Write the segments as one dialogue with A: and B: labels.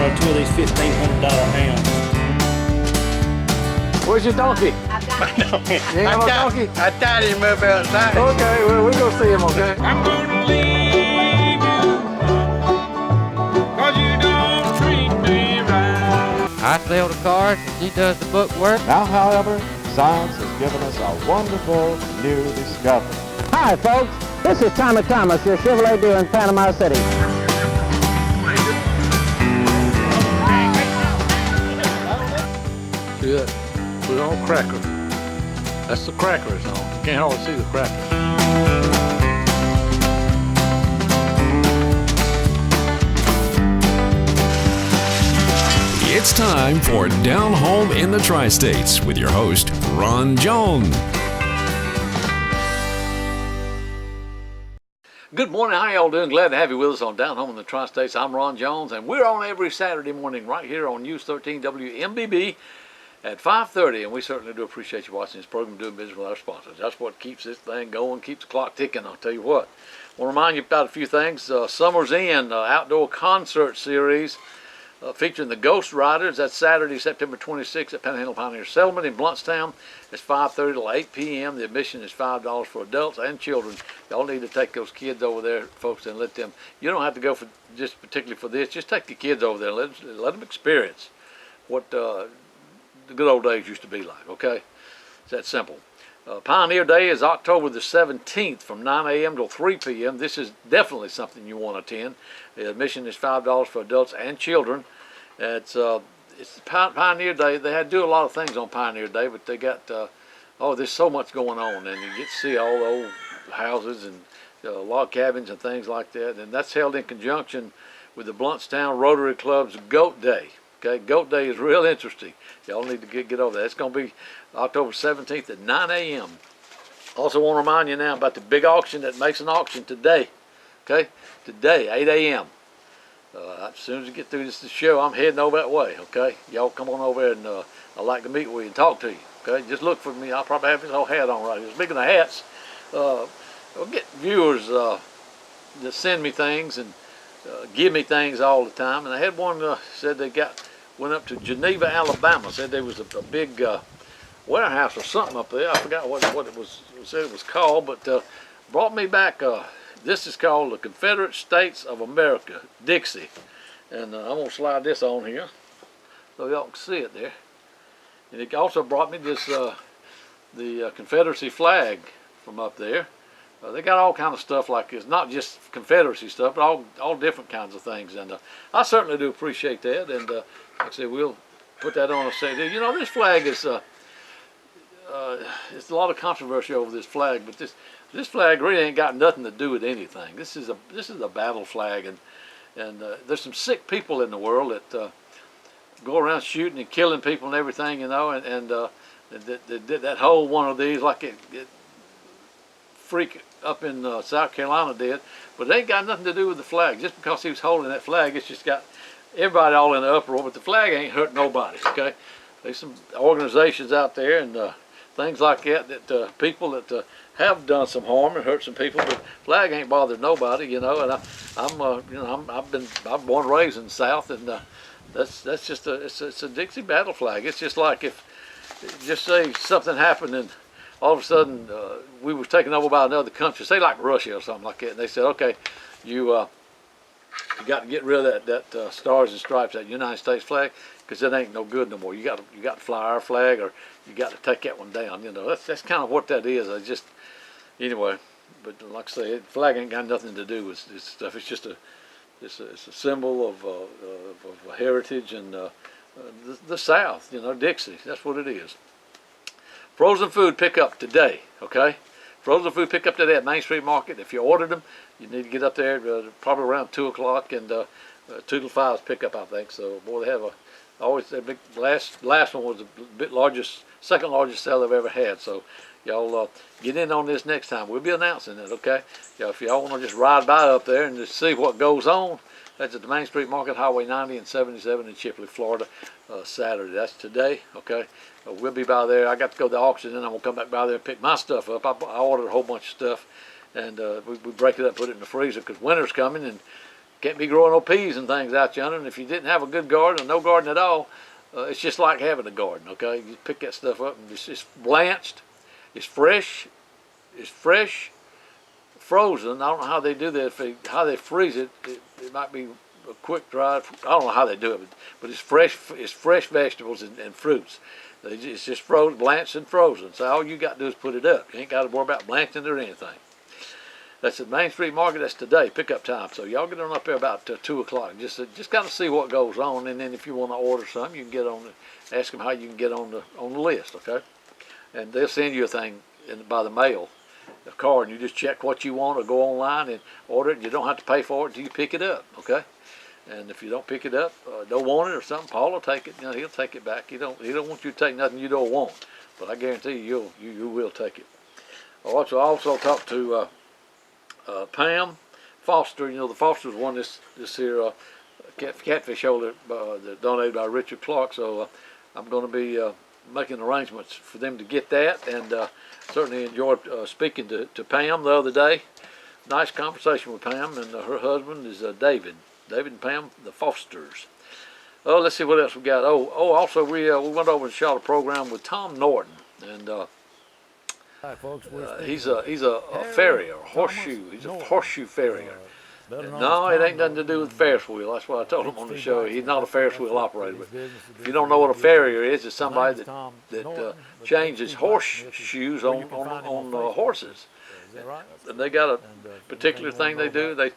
A: borrow two of these $1,500 hounds.
B: Where's your donkey?
A: My donkey.
B: You ain't have a donkey?
A: I tied him up outside.
B: Okay, well, we go see him, okay?
C: I'm gonna leave you, 'cause you don't treat me right.
D: I sell the cars and she does the book work.
E: Now, however, science has given us a wonderful new discovery.
F: Hi, folks. This is Tommy Thomas, your Chevrolet dealer in Panama City.
B: See that? Put it on a cracker. That's the cracker it's on. You can't hardly see the cracker.
G: It's time for Down Home in the Tri-States with your host, Ron Jones.
B: Good morning, how y'all doing? Glad to have you with us on Down Home in the Tri-States. I'm Ron Jones, and we're on every Saturday morning right here on News 13 WMBB at 5:30, and we certainly do appreciate you watching this program, doing business with our sponsors. That's what keeps this thing going, keeps the clock ticking, I'll tell you what. I want to remind you about a few things. Summer's In, outdoor concert series featuring the Ghost Riders. That's Saturday, September 26th at Panhandle Pioneer Settlement in Bluntstown. It's 5:30 to 8 p.m. The admission is $5 for adults and children. Y'all need to take those kids over there, folks, and let them. You don't have to go for just particularly for this. Just take the kids over there and let them experience what the good old days used to be like. Okay, it's that simple. Pioneer Day is October the 17th from 9 a.m. till 3 p.m. This is definitely something you want to attend. The admission is $5 for adults and children. It's Pioneer Day. They had to do a lot of things on Pioneer Day, but they got there's so much going on, and you get to see all the old houses and log cabins and things like that. And that's held in conjunction with the Bluntstown Rotary Club's Goat Day. Okay, Goat Day is real interesting. Y'all need to get over there. It's going to be October 17th at 9 a.m. Also want to remind you now about the big auction that makes an auction today. Okay, today, 8 a.m. As soon as we get through this show, I'm heading over that way. Okay, y'all come on over and I'd like to meet with you and talk to you. Okay, just look for me. I'll probably have this whole hat on right here. Speaking of hats, we'll get viewers that send me things and give me things all the time. And I had one said they went up to Geneva, Alabama. Said there was a big warehouse or something up there. I forgot what it was. Said it was called, but brought me back. This is called the Confederate States of America, Dixie, and I'm gonna slide this on here so y'all can see it there. And it also brought me this the Confederacy flag from up there. They got all kind of stuff like this, not just Confederacy stuff, but all different kinds of things. And I certainly do appreciate that. And like I said, we'll put that on and say, you know, this flag is it's a lot of controversy over this flag, but this flag really ain't got nothing to do with anything. This is a battle flag, and there's some sick people in the world that go around shooting and killing people and everything, you know, and that whole one of these like it freak up in South Carolina did, but it ain't got nothing to do with the flag. Just because he was holding that flag, it's just got everybody all in the uproar, but the flag ain't hurt nobody, okay? There's some organizations out there and things like that people that have done some harm and hurt some people, but flag ain't bothered nobody, you know. And I've been born and raised in the South, and that's just it's a Dixie battle flag. It's just like if just say something happened and all of a sudden we was taken over by another country, say like Russia or something like that, and they said, okay, you got to get rid of that stars and stripes, that United States flag, because it ain't no good no more. You got to fly our flag, or you got to take that one down. You know, that's kind of what that is. Anyway, but like I say, the flag ain't got nothing to do with this stuff. It's just it's a symbol of heritage and the South. You know, Dixie. That's what it is. Frozen food pickup today. Okay, frozen food pickup today at Main Street Market. If you ordered them, you need to get up there probably around 2 o'clock, and 2 to 5 is pickup, I think. So boy, they have always a big last one was the second largest sale I've ever had. So y'all get in on this next time. We'll be announcing it, okay? If y'all want to just ride by up there and just see what goes on, that's at the Main Street Market, Highway 90 and 77 in Chipley, Florida, Saturday. That's today, okay? We'll be by there. I got to go to the auction, and I'm going to come back by there and pick my stuff up. I ordered a whole bunch of stuff, and we break it up, put it in the freezer, because winter's coming, and can't be growing no peas and things out yonder. And if you didn't have a good garden or no garden at all, it's just like having a garden, okay? You pick that stuff up and it's blanched, it's fresh, frozen. I don't know how they do that. How they freeze it, it might be a quick dry. I don't know how they do it, but it's fresh. It's fresh vegetables and fruits. It's just frozen, blanched and frozen. So all you got to do is put it up. You ain't got to worry about blanching it or anything. That's at Main Street Market. That's today, pickup time. So y'all get on up there about 2 o'clock. Just kind of see what goes on, and then if you want to order something, you can get on. Ask them how you can get on the list, okay? And they'll send you a thing by the mail, a card, and you just check what you want or go online and order it. You don't have to pay for it until you pick it up, okay? And if you don't pick it up, don't want it or something, Paul will take it. You know, he'll take it back. He don't want you to take nothing you don't want, but I guarantee you will take it. I also talked to Pam Foster. You know, the Fosters won this here catfish show that donated by Richard Clark. So I'm going to be making arrangements for them to get that, and certainly enjoyed speaking to Pam the other day. Nice conversation with Pam, and her husband is David. David and Pam, the Fosters. Oh, let's see what else we got. Also we went over and shot a program with Tom Norton, and he's a farrier, horseshoe. He's a horseshoe farrier. No, it ain't nothing to do with Ferris wheel. That's what I told him on the show. He's not a Ferris wheel operator. But if you don't know what a farrier is, it's somebody that changes horseshoes on horses. And they got a particular thing they do. They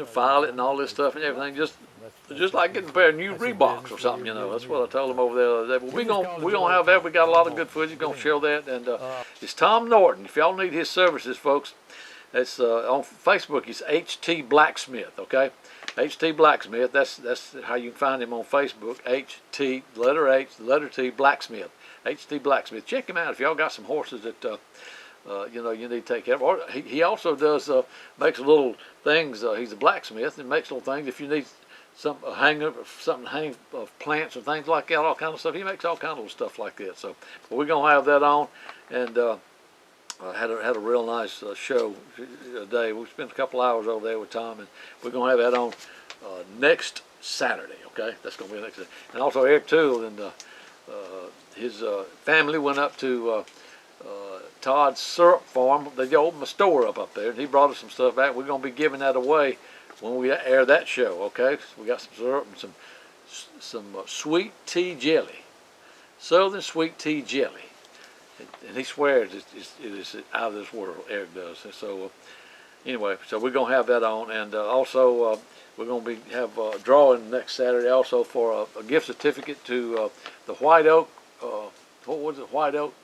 B: file it and all this stuff and everything. Just like getting a pair of new Reeboks or something, you know. That's what I told them over there the other day. But we're gonna have that. We got a lot of good footage. Gonna show that. And it's Tom Norton. If y'all need his services, folks, it's on Facebook. He's HT Blacksmith. Okay, HT Blacksmith. That's how you can find him on Facebook. HT letter H letter T Blacksmith. HT Blacksmith. Check him out if y'all got some horses that. You know, you need to take care of. Or he also does makes little things. He's a blacksmith and makes little things. If you need something to hang of plants and things like that, all kind of stuff. He makes all kind of stuff like that. So we're gonna have that on, and had a real nice show today. We spent a couple hours over there with Tom, and we're gonna have that on next Saturday. Okay, that's gonna be next Saturday. And also Eric Toole and his family went up to. Todd's syrup farm. They opened a store up there, and he brought us some stuff back. We're going to be giving that away when we air that show, okay? So we got some syrup and some sweet tea jelly, Southern sweet tea jelly. And he swears it is out of this world, Eric does. And so anyway, so we're going to have that on, and also we're going to have a drawing next Saturday also for a gift certificate to the White Oak, what was it, White Oak?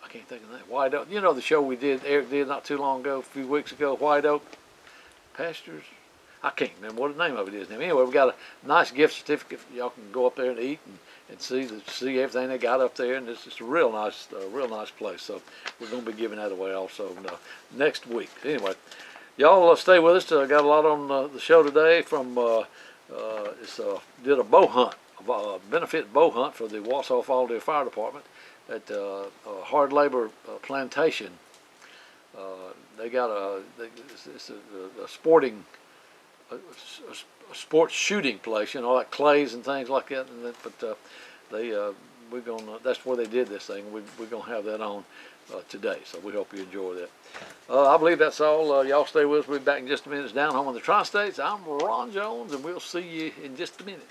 B: I can't think of that. White Oak. You know the show Eric did not too long ago, a few weeks ago, White Oak Pastures? I can't remember what the name of it is now. Anyway, we got a nice gift certificate. Y'all can go up there and eat and see everything they got up there, and it's just a real nice place. So we're going to be giving that away also next week. Anyway, y'all stay with us. I got a lot on the show today. From did a bow hunt, a benefit bow hunt for the Wausau Falldale Fire Department at a hard labor plantation. They got a sporting, a sports shooting place, you know, like clays and things like that. And we're gonna. That's where they did this thing. We're gonna have that on today. So we hope you enjoy that. I believe that's all. Y'all stay with us. We'll be back in just a minute. It's Down Home in the Tri-States. I'm Ron Jones, and we'll see you in just a minute.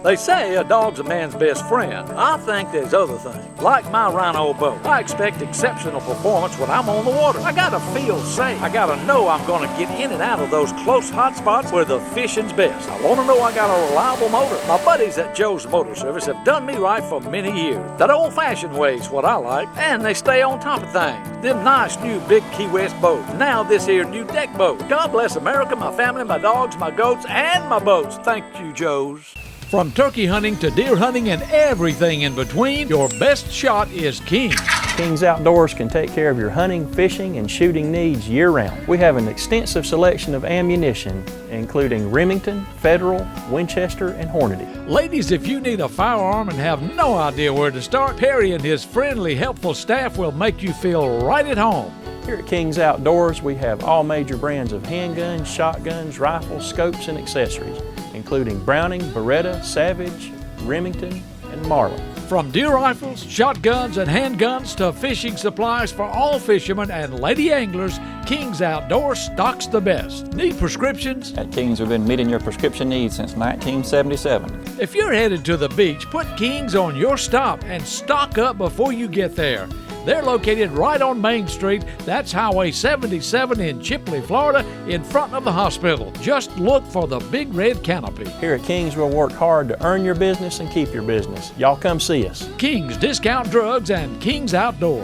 B: They say a dog's a man's best friend. I think there's other things. Like my Rhino boat, I expect exceptional performance when I'm on the water. I gotta feel safe. I gotta know I'm gonna get in and out of those close hot spots where the fishing's best. I wanna know I got a reliable motor. My buddies at Joe's Motor Service have done me right for many years. That old-fashioned way's what I like, and they stay on top of things. Them nice new big Key West boats. Now this here new deck boat. God bless America, my family, my dogs, my goats, and my boats. Thank you, Joe's. From turkey hunting to deer hunting and everything in between, your best shot is King.
H: King's Outdoors can take care of your hunting, fishing, and shooting needs year-round. We have an extensive selection of ammunition, including Remington, Federal, Winchester, and Hornady.
C: Ladies, if you need a firearm and have no idea where to start, Perry and his friendly, helpful staff will make you feel right at home.
H: Here at King's Outdoors, we have all major brands of handguns, shotguns, rifles, scopes, and accessories, including Browning, Beretta, Savage, Remington, and Marlin.
C: From deer rifles, shotguns, and handguns to fishing supplies for all fishermen and lady anglers, King's Outdoors stocks the best. Need prescriptions?
I: At King's, we've been meeting your prescription needs since 1977.
C: If you're headed to the beach, put King's on your stop and stock up before you get there. They're located right on Main Street. That's Highway 77 in Chipley, Florida, in front of the hospital. Just look for the big red canopy.
H: Here at King's, we'll work hard to earn your business and keep your business. Y'all come see us.
C: King's Discount Drugs and King's Outdoor.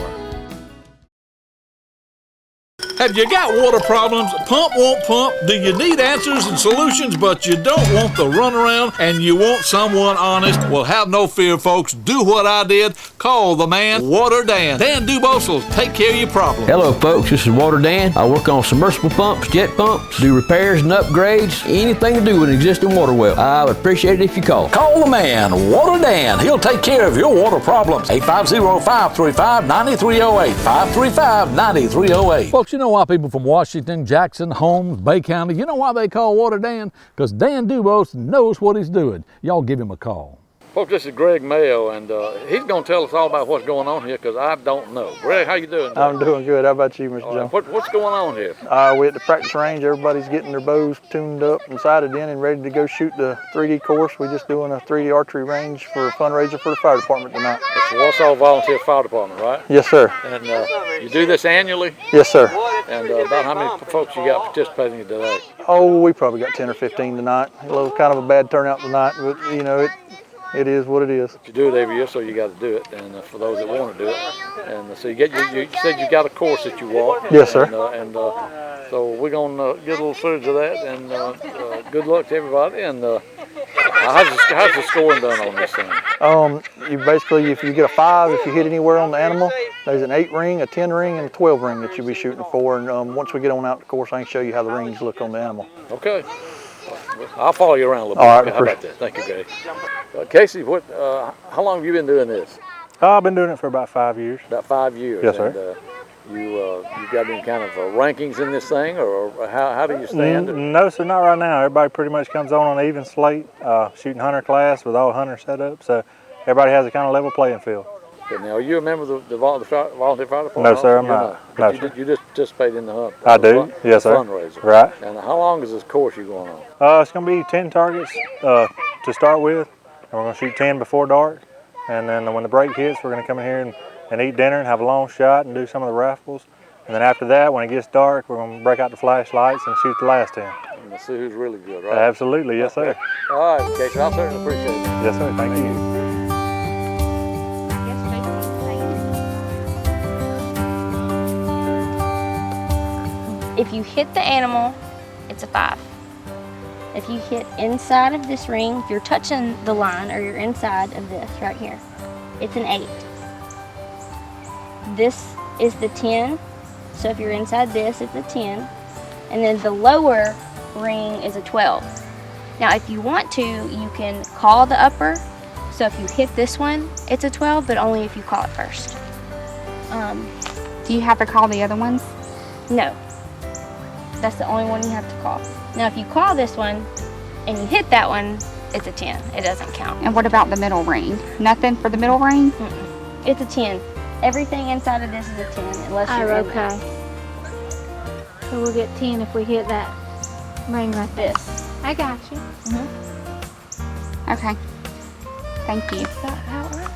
C: Have you got water problems? Pump won't pump? Do you need answers and solutions, but you don't want the runaround and you want someone honest? Well, have no fear, folks. Do what I did. Call the man, Water Dan. Dan Dubose will take care of your problem.
J: Hello, folks. This is Water Dan. I work on submersible pumps, jet pumps, do repairs and upgrades, anything to do with an existing water well. I would appreciate it if you call.
K: Call the man, Water Dan. He'll take care of your water problems. 850-535-9308. 535-9308.
B: Folks, you know why people from Washington, Jackson, Holmes, Bay County, you know why they call Water Dan? Because Dan Dubose knows what he's doing. Y'all give him a call. Folks, this is Greg Mayo, and he's going to tell us all about what's going on here because I don't know. Greg, how you doing today?
L: I'm doing good. How about you, Mr. Jones?
B: What's going on here?
L: We're at the practice range. Everybody's getting their bows tuned up and sighted in and ready to go shoot the 3D course. We're just doing a 3D archery range for a fundraiser for the fire department tonight.
B: It's the Wausau Volunteer Fire Department, right?
L: Yes, sir.
B: And you do this annually?
L: Yes, sir.
B: And about how many folks you got participating today?
L: Oh, we probably got 10 or 15 tonight. A little kind of a bad turnout tonight, but you know, it is what it is.
B: You do it every year, so you got to do it. And for those that want to do it, and so you said you got a course that you walk.
L: Yes, sir.
B: So we're gonna get a little footage of that. And good luck to everybody. And how's the scoring done on this thing?
L: You basically, if you get a 5, if you hit anywhere on the animal, there's an 8 ring, a 10 ring, and a 12 ring that you'll be shooting for. And once we get on out the course, I can show you how the rings look on the animal.
B: Okay. I'll follow you around a little bit.
L: All right,
B: how about that? Thank you, Greg. Casey, how long have you been doing this?
L: I've been doing it for about 5 years.
B: About 5 years.
L: Yes, sir.
B: And, you got any kind of rankings in this thing, or how do you stand?
L: No, sir, not right now. Everybody pretty much comes on an even slate, shooting hunter class with all hunter set up, so everybody has a kind of level playing field.
B: Good. Now, are you a member of the volunteer fire department?
L: No, sir, I'm not. No,
B: sir. You just participate in the hunt?
L: I do, yes, sir.
B: Fundraiser.
L: Right.
B: And how long is this course you going on?
L: It's going to be 10 targets to start with, and we're going to shoot 10 before dark, and then when the break hits, we're going to come in here and eat dinner and have a long shot and do some of the raffles. And then after that, when it gets dark, we're going to break out the flashlights and shoot the last 10.
B: And see who's really good, right?
L: Absolutely, yes, sir.
B: All right, Casey, I certainly appreciate it.
L: Yes, sir, thank you.
M: If you hit the animal, it's a 5. If you hit inside of this ring, if you're touching the line or you're inside of this right here, it's an 8. This is the 10. So if you're inside this, it's a 10. And then the lower ring is a 12. Now if you want to, you can call the upper. So if you hit this one, it's a 12, but only if you call it first.
N: Do you have to call the other ones?
M: No. That's the only one you have to call. Now if you call this one and you hit that one, it's a 10. It doesn't count.
N: And what about the middle ring? Nothing for the middle ring?
M: It's a 10. Everything inside of this is a 10 unless you're
O: okay. So we'll get 10 if we hit that ring right there.
M: This.
O: I got you.
N: Okay. Thank you.
O: Is that how it works?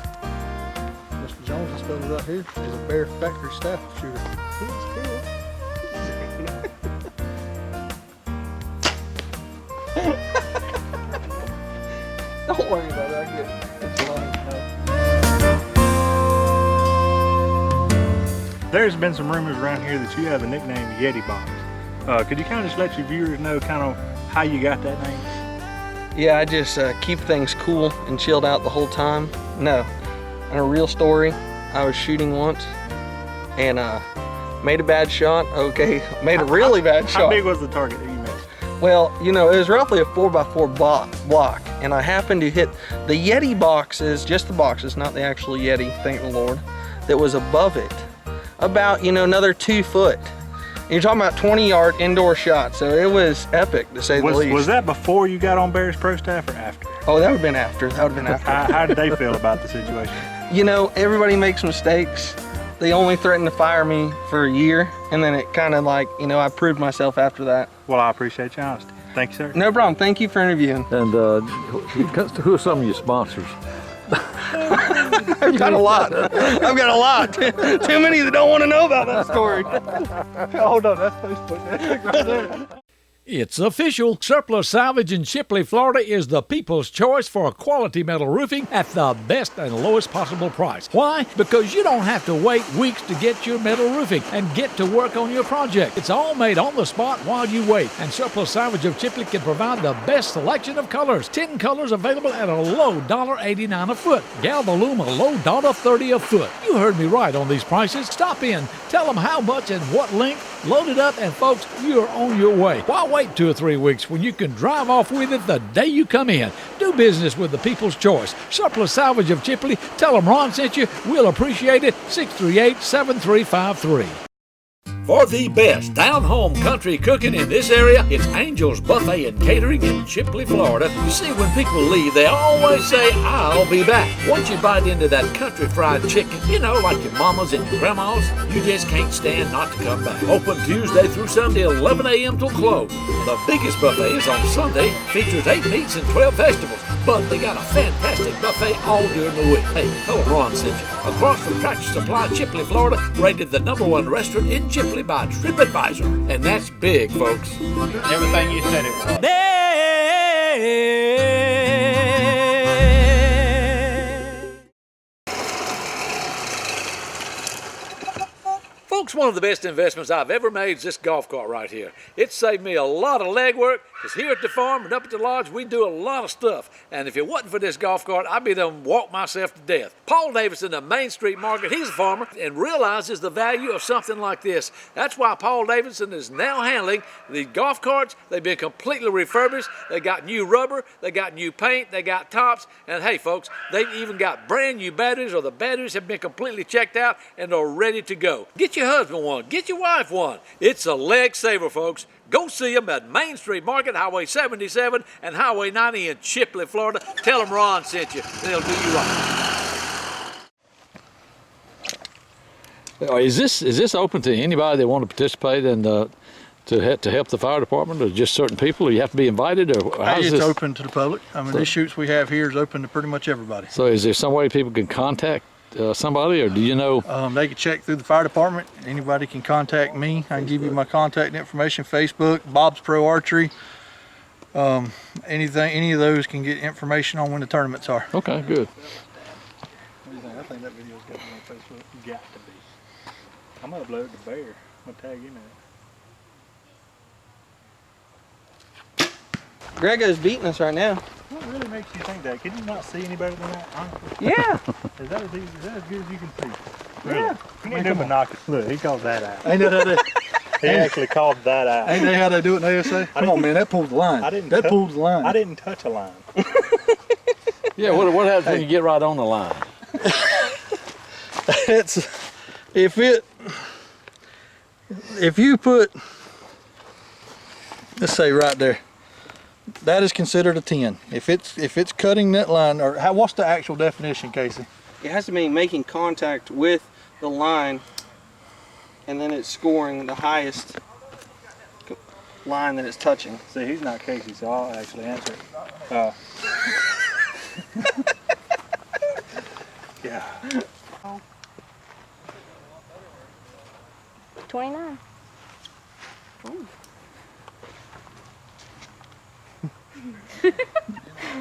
P: Mr. Jones, this fellow right here is a Bear Factory staff shooter. He's good. Don't worry about it, I get it. It's
L: There's been some rumors around here that you have a nickname, Yeti Box. Could you kind of just let your viewers know kind of how you got that name?
Q: Yeah, I just keep things cool and chilled out the whole time. No, in a real story, I was shooting once and made a bad shot. Okay, made a really bad shot.
L: How big was the target that you missed?
Q: Well, you know, it was roughly a 4x4 block, and I happened to hit the Yeti boxes, just the boxes, not the actual Yeti, thank the Lord, that was above it. about, you know, another 2 foot. And you're talking about 20-yard indoor shot, so it was epic to say the least.
L: Was that before you got on Bears Pro staff or after?
Q: Oh, that would have been after. That would have been after.
L: How did they feel about the situation?
Q: You know, everybody makes mistakes. They only threatened to fire me for a year, and then it kind of like, you know, I proved myself after that.
L: Well, I appreciate your honesty. Thank you, sir.
Q: No problem. Thank you for interviewing.
C: And who are some of your sponsors?
Q: I've got a lot. I've got a lot. Too many that don't want to know about that story.
L: Hold on, that's Facebook right there.
C: It's official. Surplus Salvage in Chipley, Florida is the people's choice for quality metal roofing at the best and lowest possible price. Why? Because you don't have to wait weeks to get your metal roofing and get to work on your project. It's all made on the spot while you wait. And Surplus Salvage of Chipley can provide the best selection of colors. 10 colors available at a low $1.89 a foot. Galvalume a low $1.30 a foot. You heard me right on these prices. Stop in, tell them how much and what length, load it up, and folks, you're on your way. Why wait 2 or 3 weeks when you can drive off with it the day you come in? Do business with the people's choice. Surplus Salvage of Chipley. Tell them Ron sent you. We'll appreciate it. 638-7353. For the best down-home country cooking in this area, it's Angel's Buffet and Catering in Chipley, Florida. You see, when people leave, they always say, I'll be back. Once you bite into that country fried chicken, you know, like your mamas and your grandmas, you just can't stand not to come back. Open Tuesday through Sunday, 11 a.m. till close. The biggest buffet is on Sunday, features 8 meats and 12 vegetables. But they got a fantastic buffet all during the week. Hey, tell them Ron sent you. Across from Tractor Supply, Chipley, Florida, rated the #1 restaurant in Chipley by TripAdvisor. And that's big, folks.
A: Everything you said it was.
C: Folks, one of the best investments I've ever made is this golf cart right here. It saved me a lot of legwork, because here at the farm and up at the lodge, we do a lot of stuff. And if it wasn't for this golf cart, I'd be done walk myself to death. Paul Davidson of Main Street Market, he's a farmer and realizes the value of something like this. That's why Paul Davidson is now handling the golf carts. They've been completely refurbished. They got new rubber, they got new paint, they got tops, and hey folks, they've even got brand new batteries, or the batteries have been completely checked out and are ready to go. Get your husband one, get your wife one. It's a leg saver, folks. Go see them at Main Street Market, Highway 77 and Highway 90 in Chipley, Florida. Tell them Ron sent you. They'll do you right. Is this open to anybody that want to participate in to help the fire department, or just certain people, or you have to be invited, or how's
P: it's
C: this?
P: Open to the public. I mean, these shoots we have here is open to pretty much everybody.
C: So is there some way people can contact somebody, or do you know?
P: They can check through the fire department. Anybody can contact me. I can give you my contact information, Facebook, Bob's Pro Archery. Any of those can get information on when the tournaments are.
C: Okay, good.
L: What do you think? I think that video's got to be on Facebook. Got to be. I'm gonna upload the bear. I'm gonna tag you in it.
Q: Grego's beating us right now.
L: What really makes you think that? Can you not see any better than that, honestly?
Q: Yeah.
L: Is that as good as you can see? Really?
Q: Yeah.
L: You need to do binoculars. Look, he calls that out.
P: Ain't that how they,
L: He actually called that out.
P: ain't that how they do it in ASA? Come on, man, that pulls the line. That pulls the line.
L: I didn't touch a line.
C: Yeah, what happens when you get right on the line?
P: If you put, let's say right there, that is considered a 10. If it's cutting that line, or what's the actual definition, Casey?
Q: It has to be making contact with the line, and then it's scoring the highest line that it's touching.
L: See, he's not Casey, so I'll actually answer it. Yeah.
M: 29.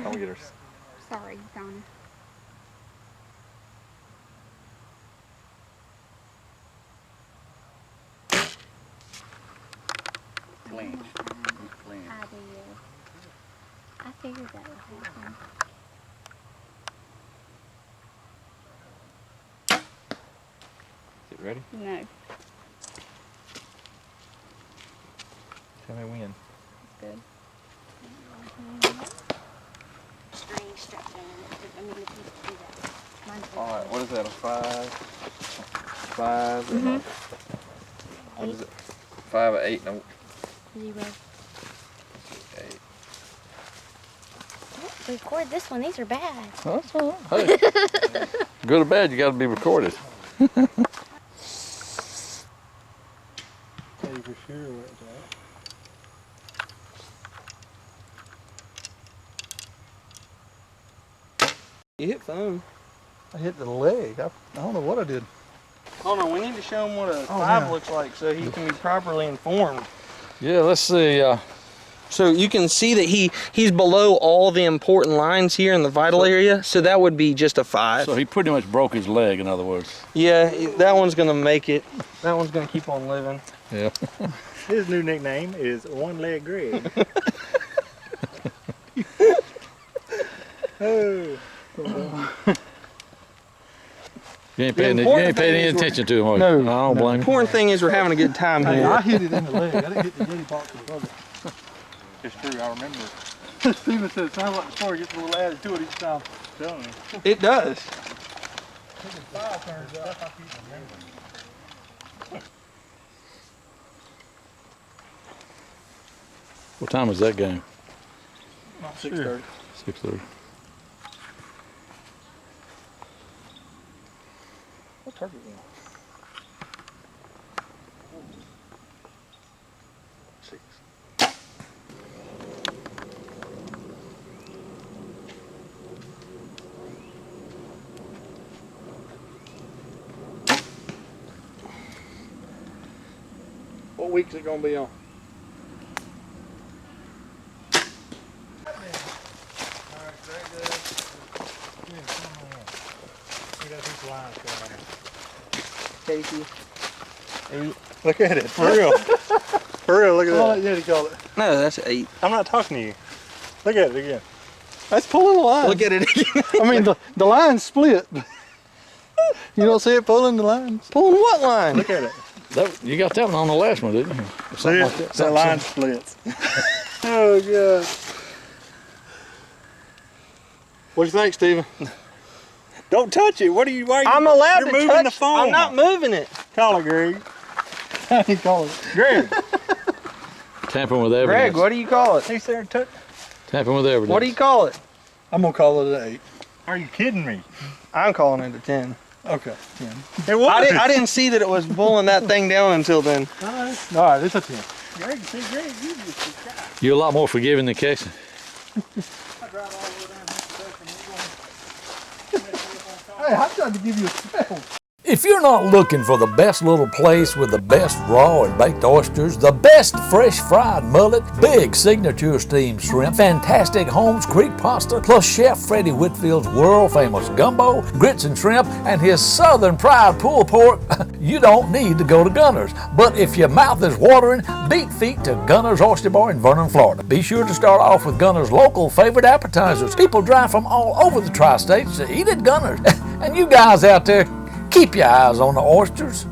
L: Don't get her.
N: Sorry, Donna.
A: Clean.
M: I figured that would happen.
L: Is it ready?
M: No.
L: Tell me when.
M: Good. String strapped on. I mean, if you do that.
I: All right, what is that, a 5?
Q: 5. What is it? 5 or 8? No.
M: 0. Don't record this one. These are bad.
B: That's all right. Hey, good or bad, you got to be recorded.
L: Tell you for sure where it's at.
Q: You hit foam.
P: I hit the leg. I don't know what I did.
Q: Hold on, we need to show him what a 5 looks like so he can be properly informed.
B: Yeah, let's see.
Q: So you can see that he's below all the important lines here in the vital area, so that would be just a 5.
B: So he pretty much broke his leg, in other words.
Q: Yeah, that one's gonna make it. That one's gonna keep on living.
B: Yeah.
L: His new nickname is One Leg Greg. Oh.
B: You ain't paying any attention to him, are you?
Q: No,
B: I don't blame
Q: the
B: you.
Q: important thing is we're having a good time
P: Hey,
Q: here.
P: I hit it in the leg. I didn't hit the jelly box of the bugger.
L: It's true, I remember.
P: Steven said it sounds like the story gets a little added to it each time.
L: Telling you.
Q: It does.
B: What time is that game?
P: 6:30.
B: 6:30.
Q: What target is it? 6. What week is it going to be on? Casey. 8.
L: Look at it, for real. For real, look at that.
P: Yeah, he called it.
Q: No, that's 8.
L: I'm not talking to you. Look at it again.
P: That's pulling the line.
Q: Look at it again.
P: I mean, the line's split. You don't see it pulling the lines?
Q: Pulling what line?
L: Look at it.
B: You got that one on the last one, didn't you?
L: See it? That line splits. Oh, God.
P: What do you think, Steven?
L: Don't touch it. What are you? Why are you?
Q: I'm allowed
L: You're
Q: to
L: moving
Q: touch.
L: the phone.
Q: I'm not moving it.
L: Call it, Greg.
P: He called it.
L: Greg.
B: Tampering with evidence.
Q: Greg, what do you call it?
L: He's there and touch.
B: Tampering with evidence.
Q: What do you call it?
P: I'm going to call it an 8.
L: Are you kidding me?
Q: I'm calling it a 10.
P: Okay. 10.
L: It was.
Q: I didn't see that it was pulling that thing down until then.
P: All right, it's a 10.
L: Greg, see, Greg, you just got.
B: You're a lot more forgiving than Casey.
P: Hey, I tried to give you a spell.
K: If you're not looking for the best little place with the best raw and baked oysters, the best fresh fried mullet, big signature steamed shrimp, fantastic Holmes Creek pasta, plus Chef Freddie Whitfield's world famous gumbo, grits and shrimp, and his Southern Pride pulled pork, you don't need to go to Gunner's. But if your mouth is watering, beat feet to Gunner's Oyster Bar in Vernon, Florida. Be sure to start off with Gunner's local favorite appetizers. People drive from all over the tri-states to eat at Gunner's. And you guys out there, keep your eyes on the oysters.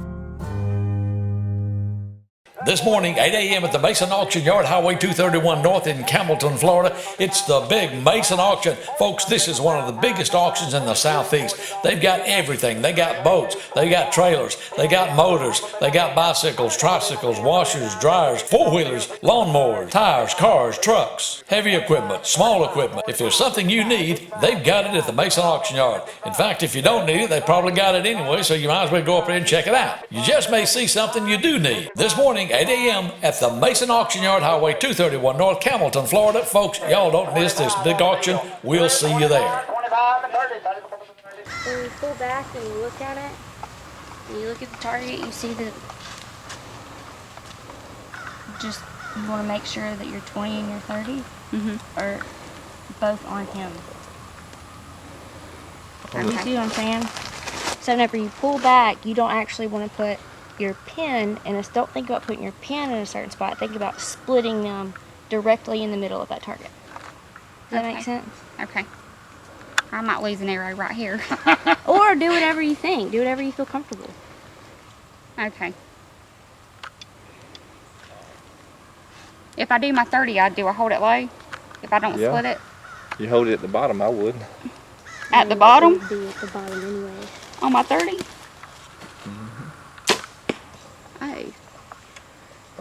K: This morning, 8 a.m. at the Mason Auction Yard, Highway 231 North in Campbellton, Florida. It's the big Mason Auction. Folks, this is one of the biggest auctions in the Southeast. They've got everything. They got boats, they got trailers, they got motors, they got bicycles, tricycles, washers, dryers, four-wheelers, lawnmowers, tires, cars, trucks, heavy equipment, small equipment. If there's something you need, they've got it at the Mason Auction Yard. In fact, if you don't need it, they probably got it anyway, so you might as well go up there and check it out. You just may see something you do need. This morning, 8 a.m. at the Mason Auction Yard, Highway 231 North, Campbellton, Florida. Folks, y'all don't miss this big auction. We'll see you there.
M: When you pull back and you look at it, and you look at the target, you see that just you want to make sure that your 20 and your 30 are both on him. You see what I'm saying? So whenever you pull back, you don't actually want to put your pin, and don't think about putting your pin in a certain spot. Think about splitting them directly in the middle of that target. Does that make sense?
N: Okay. I might lose an arrow right here.
M: Or do whatever you think. Do whatever you feel comfortable.
N: Okay. If I do my 30, do I hold it low? If I don't split it?
Q: You hold it at the bottom, I would.
N: At the bottom?
M: It would be at the bottom anyway.
N: On my 30?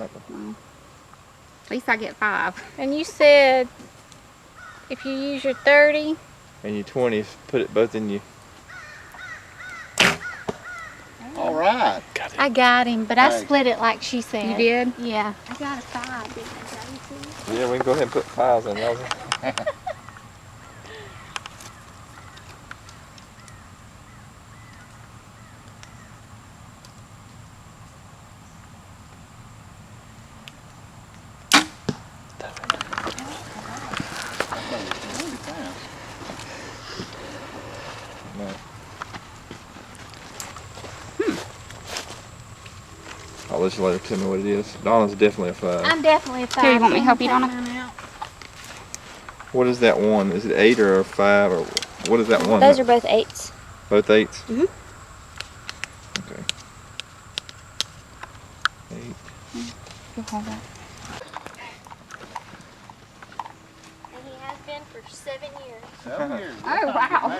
N: At least I get 5.
O: And you said if you use your 30
E: and your 20s, put it both in you.
A: All right.
O: I got him, but I split it like she said.
N: You did?
O: Yeah. I got a 5, didn't I,
E: Yeah, we can go ahead and put 5s in those. I'll let you later tell me what it is. Donna's definitely a 5.
O: I'm definitely a 5.
N: Here, you want me to help you, Donna?
E: What is that one? Is it 8 or a 5 or what is that one?
M: Those are both 8s.
E: Both 8s?
M: Mm-hmm.
E: Okay. 8.
N: Go hold that.
O: And he has been for 7 years.
A: 7 years.
N: Oh, wow.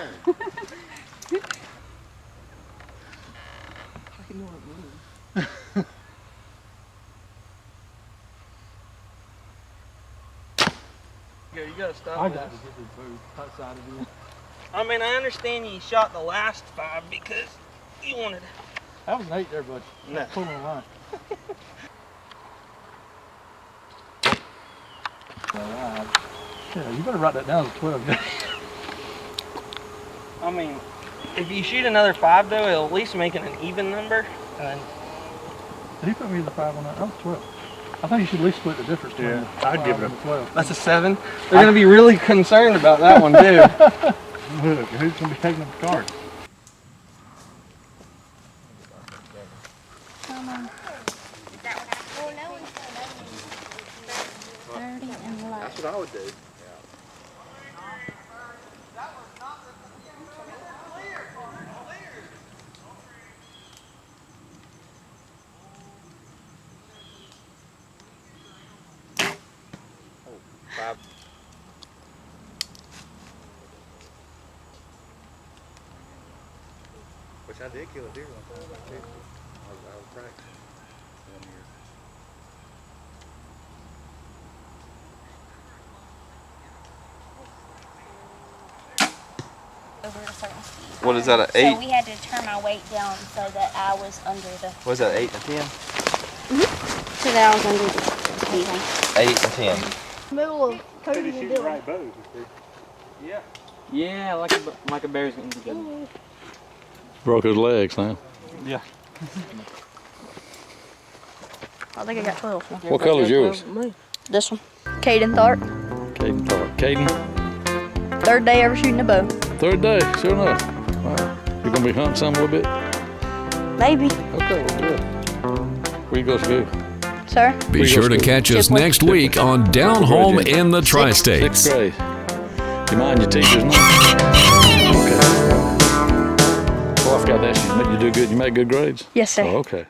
Q: You gotta stop this. I mean, I understand you shot the last 5 because you wanted.
P: That was an 8 there, bud.
Q: No.
P: Pulling a line. Yeah, you better write that down as 12.
Q: I mean, if you shoot another 5 though, it'll at least make it an even number. And
P: Did he put me as a 5 on that? That was 12. I think you should at least split the difference between
L: Yeah, I'd give it a
P: 12.
Q: that's a 7. They're gonna be really concerned about that one too.
L: Look, who's going to be taking up the card?
O: Come on. 30 and low.
E: That's what I would do.
A: Which I did kill a deer one time. I was practicing 1 year.
M: Over a certain speed.
E: What is that, an 8?
M: So we had to turn my weight down so that I was under the.
E: What is that, 8 and 10?
M: So that I was under the speed limit.
E: 8 and 10.
O: Middle of Cody and Dylan.
L: Right bows,
Q: Yeah.
I: Yeah, like a bear's gonna be good.
C: Broke his legs now.
Q: Yeah.
M: I think I got 12.
C: What color's yours?
M: This one. Caden Tharp.
C: Caden Tharp. Caden,
M: 3rd day ever shooting a bow.
C: 3rd day, sure enough. All right. You gonna be hunting some a little bit?
M: Maybe.
C: Okay, well, good. Where you go to school?
M: Sir?
G: Be sure to catch us next week on Down Home in the Tri-States.
C: 6th grade. You mind your teacher's name? Okay. Oh, I forgot to ask you. You do good. You make good grades?
M: Yes, sir.
C: Oh, okay.